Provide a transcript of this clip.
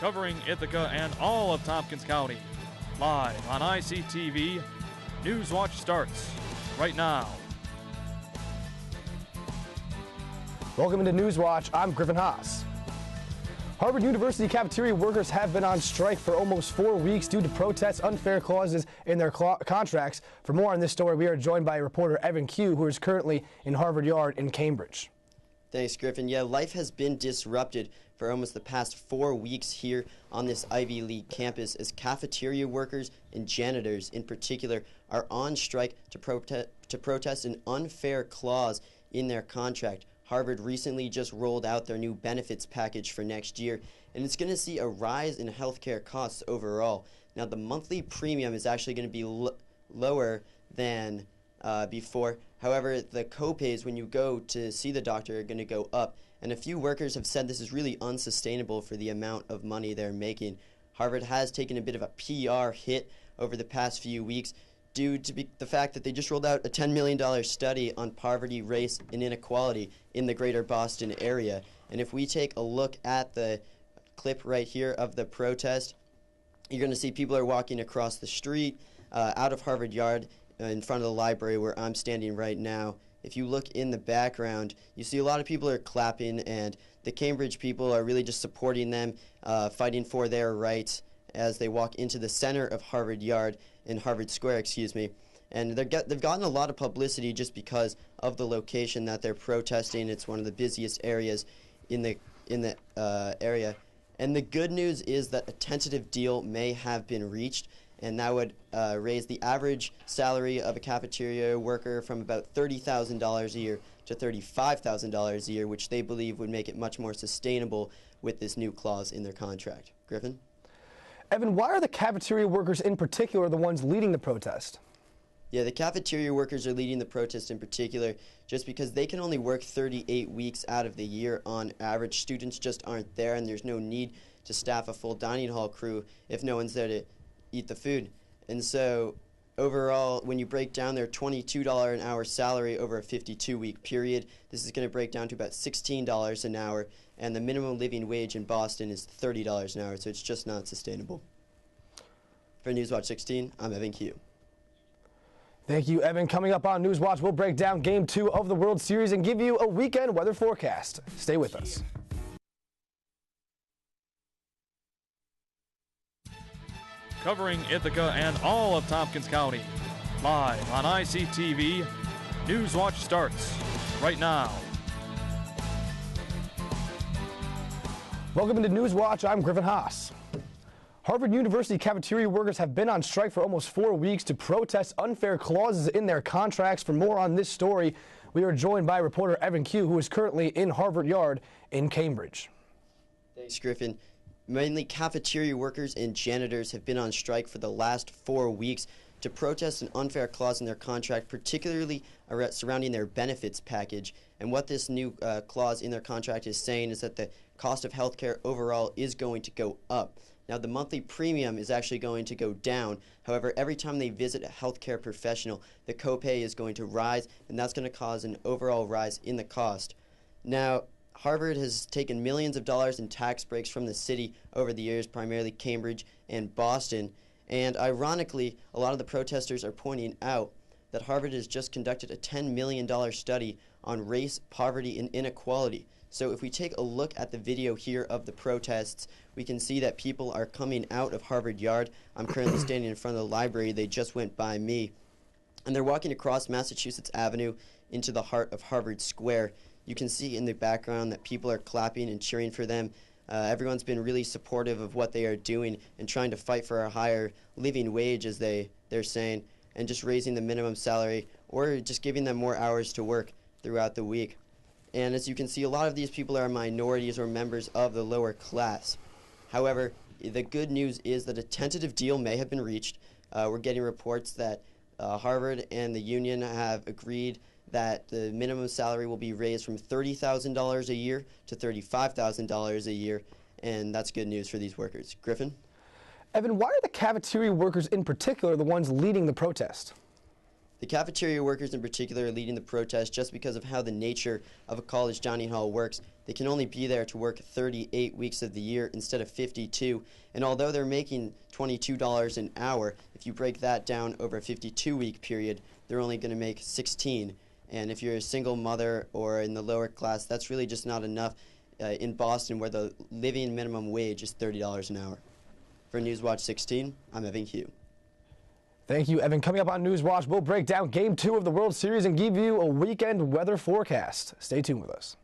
covering Ithaca and all of Tompkins County. Live on ICTV, Newswatch starts right now. Welcome into Newswatch. I'm Griffin Haas. Harvard University cafeteria workers have been on strike for almost 4 weeks due to protests, unfair clauses in their contracts. For more on this story, we are joined by reporter Evan Q, who is currently in Harvard Yard in Cambridge. Thanks, Griffin. Yeah, life has been disrupted for almost the past 4 weeks here on this Ivy League campus as cafeteria workers and janitors in particular are on strike to protest an unfair clause in their contract. Harvard recently just rolled out their new benefits package for next year, and it's going to see a rise in healthcare costs overall. Now, the monthly premium is actually going to be lower than before. However, the copays when you go to see the doctor are going to go up, and a few workers have said this is really unsustainable for the amount of money they're making. Harvard has taken a bit of a PR hit over the past few weeks due to the fact that they just rolled out a $10 million study on poverty, race, and inequality in the greater Boston area. And if we take a look at the clip right here of the protest, you're going to see people are walking across the street out of Harvard Yard in front of the library where I'm standing right now. If you look in the background, you see a lot of people are clapping, and the Cambridge people are really just supporting them, fighting for their rights as they walk into the center of Harvard Yard, in Harvard Square, and they've gotten a lot of publicity just because of the location that they're protesting. It's one of the busiest areas in the area. And the good news is that a tentative deal may have been reached, and that would raise the average salary of a cafeteria worker from about $30,000 a year to $35,000 a year, which they believe would make it much more sustainable with this new clause in their contract. Griffin? Evan, why are the cafeteria workers in particular the ones leading the protest? Yeah, the cafeteria workers are leading the protest in particular just because they can only work 38 weeks out of the year on average. Students just aren't there, and there's no need to staff a full dining hall crew if no one's there to eat the food. And so overall, when you break down their $22 an hour salary over a 52-week period, this is going to break down to about $16 an hour, and the minimum living wage in Boston is $30 an hour, so it's just not sustainable. For Newswatch 16, I'm Evan Q. Thank you, Evan. Coming up on Newswatch, we'll break down Game 2 of the World Series and give you a weekend weather forecast. Stay with us. Covering Ithaca and all of Tompkins County. Live on ICTV, Newswatch starts right now. Welcome to Newswatch. I'm Griffin Haas. Harvard University cafeteria workers have been on strike for almost 4 weeks to protest unfair clauses in their contracts. For more on this story, we are joined by reporter Evan Q, who is currently in Harvard Yard in Cambridge. Thanks, Griffin. Mainly cafeteria workers and janitors have been on strike for the last 4 weeks to protest an unfair clause in their contract, particularly surrounding their benefits package. And what this new clause in their contract is saying is that the cost of health care overall is going to go up. Now, the monthly premium is actually going to go down. However, every time they visit a healthcare professional, the copay is going to rise, and that's going to cause an overall rise in the cost. Now, Harvard has taken millions of dollars in tax breaks from the city over the years, primarily Cambridge and Boston. And ironically, a lot of the protesters are pointing out that Harvard has just conducted a $10 million study on race, poverty, and inequality. So if we take a look at the video here of the protests, we can see that people are coming out of Harvard Yard. I'm currently standing in front of the library. They just went by me. And they're walking across Massachusetts Avenue into the heart of Harvard Square. You can see in the background that people are clapping and cheering for them. Everyone's been really supportive of what they are doing and trying to fight for a higher living wage, as they're saying, and just raising the minimum salary or just giving them more hours to work throughout the week. And as you can see, a lot of these people are minorities or members of the lower class. However, the good news is that a tentative deal may have been reached. We're getting reports that Harvard and the union have agreed that the minimum salary will be raised from $30,000 a year to $35,000 a year, and that's good news for these workers. Griffin? Evan, why are the cafeteria workers in particular the ones leading the protest? The cafeteria workers in particular are leading the protest just because of how the nature of a college dining hall works. They can only be there to work 38 weeks of the year instead of 52, and although they're making $22 an hour, if you break that down over a 52-week period, they're only going to make $16. And if you're a single mother or in the lower class, that's really just not enough in Boston, where the living minimum wage is $30 an hour. For Newswatch 16, I'm Evan Hugh. Thank you, Evan. Coming up on Newswatch, we'll break down Game 2 of the World Series and give you a weekend weather forecast. Stay tuned with us.